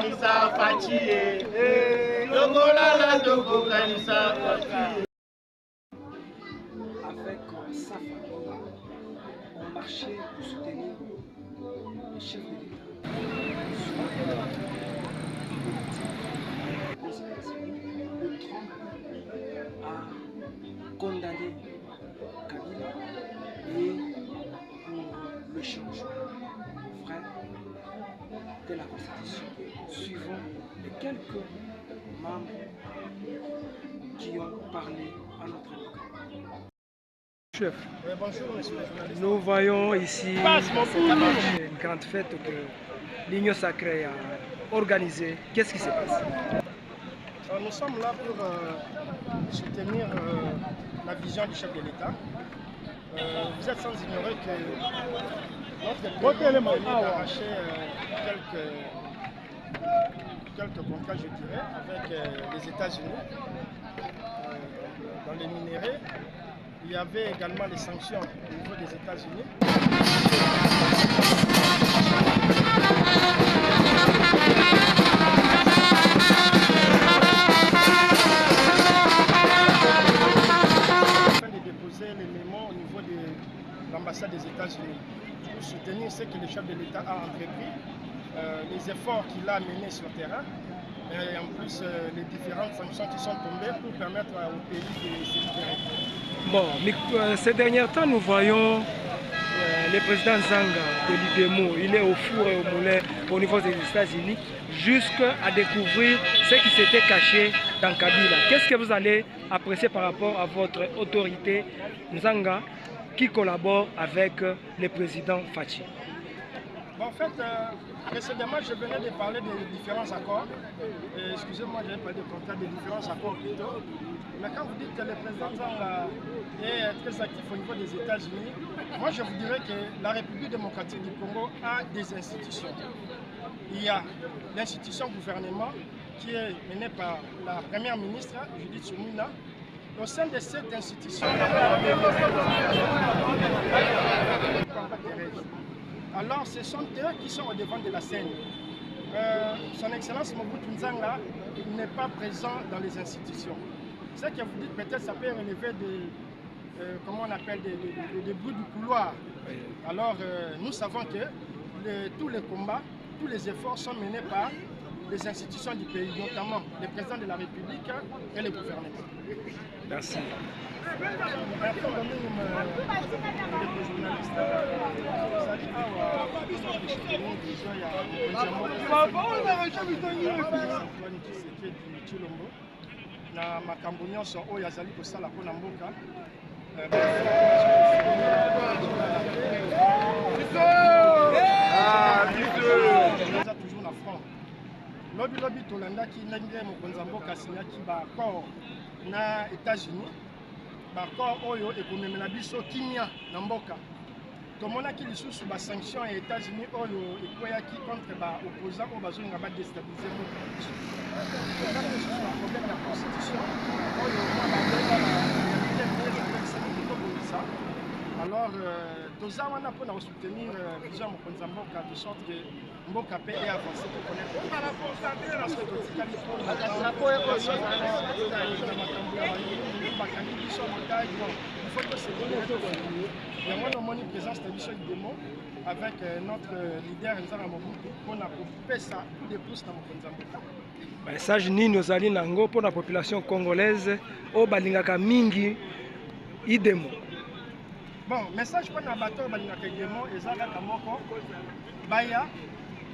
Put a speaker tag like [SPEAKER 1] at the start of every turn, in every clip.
[SPEAKER 1] kanisa Fachi, Logola Togo kanisa Fachi.
[SPEAKER 2] Avec sa famille, on marchait pour soutenir le chef de l'État. Le Trump a condamné Kabila et pour le changement vrai de la Constitution, suivant les quelques membres qui ont parlé à notre époque.
[SPEAKER 3] Chef,
[SPEAKER 1] Bonjour monsieur le journaliste.
[SPEAKER 3] nous voyons ici une grande fête que l'Union sacrée a organisée. Qu'est-ce qui se passe?
[SPEAKER 1] Nous sommes là pour soutenir la vision du chef de l'État. Vous êtes sans ignorer que notre pays vient d'arracher quelques contrats, je dirais, avec les États-Unis dans les minéraux. Il y avait également des sanctions au niveau des États-Unis. Afin de déposer les mémos au niveau de l'ambassade des États-Unis pour soutenir ce que le chef de l'État a entrepris, les efforts qu'il a menés sur le terrain. Et en plus, les différentes sanctions qui sont tombées pour permettre au pays de se libérer.
[SPEAKER 3] Bon, mais ces derniers temps, nous voyons le président Zanga de l'IDEMO. Il est au four et au moulin au niveau des États-Unis jusqu'à découvrir ce qui s'était caché dans Kabila. Qu'est-ce que vous allez apprécier par rapport à votre autorité Zanga qui collabore avec le président Fachi?
[SPEAKER 1] Bon, en fait, précédemment, je venais de parler des différents accords. Excusez-moi, j'avais parlé de contrat des différents accords plutôt. Mais quand vous dites que le président Zanga est très actif au niveau des États-Unis, moi je vous dirais que la République démocratique du Congo a des institutions. Il y a l'institution gouvernement qui est menée par la première ministre, Judith Suminwa. Au sein de cette institution, alors ce sont eux qui sont au devant de la scène. Son Excellence Mobutu Nzanga n'est pas présent dans les institutions. Ce que vous dites, peut-être ça peut relever comment on appelle, des bruits du couloir. Alors nous savons que tous les combats, tous les efforts sont menés par les institutions du pays, notamment le président de la République et le gouvernement.
[SPEAKER 3] Merci.
[SPEAKER 1] na makambo nyonso oyo azali kosala mpona mboka toujours na front lobi tolandaki ndenge mokonzi ya mboka asinyaki baaccord na États-Unis, baaccord oyo ekomemela biso kimia na mboka. Tomonaki lisusu basanction ya États-Unis oyo ekweyaki contre baopposant oyo bazolinga badestabilize mboka na biso. Tokaki lisusu baproblème ya constitution oyo babeisa. Alors toza wana mpona kosoutenir vision ya mokonzi ya mboka de sorte que mboka mpe e avance tokonaître parce que totikali makambo ya bakangi biso motaille bon il faut que c'est yango nomoni présence na biso idemo avec notre leader Nzanga Mobutu mpona kopesa coup de pouce na mokonzi ya mboka.
[SPEAKER 3] Message nini ozali nango mpona population congolaise oyo balingaka mingi idemo?
[SPEAKER 1] Bon, message mpona bato oyo balingaka idemo eza kaka moko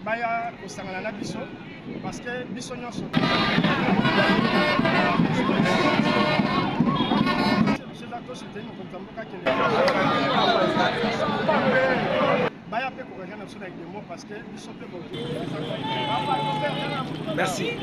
[SPEAKER 1] baya kosangana na biso parce que biso nyonso tosoutenir mokonzi ya mboka kende baya mpe kokaja na biso na idemo parce que biso mpe
[SPEAKER 3] Merci.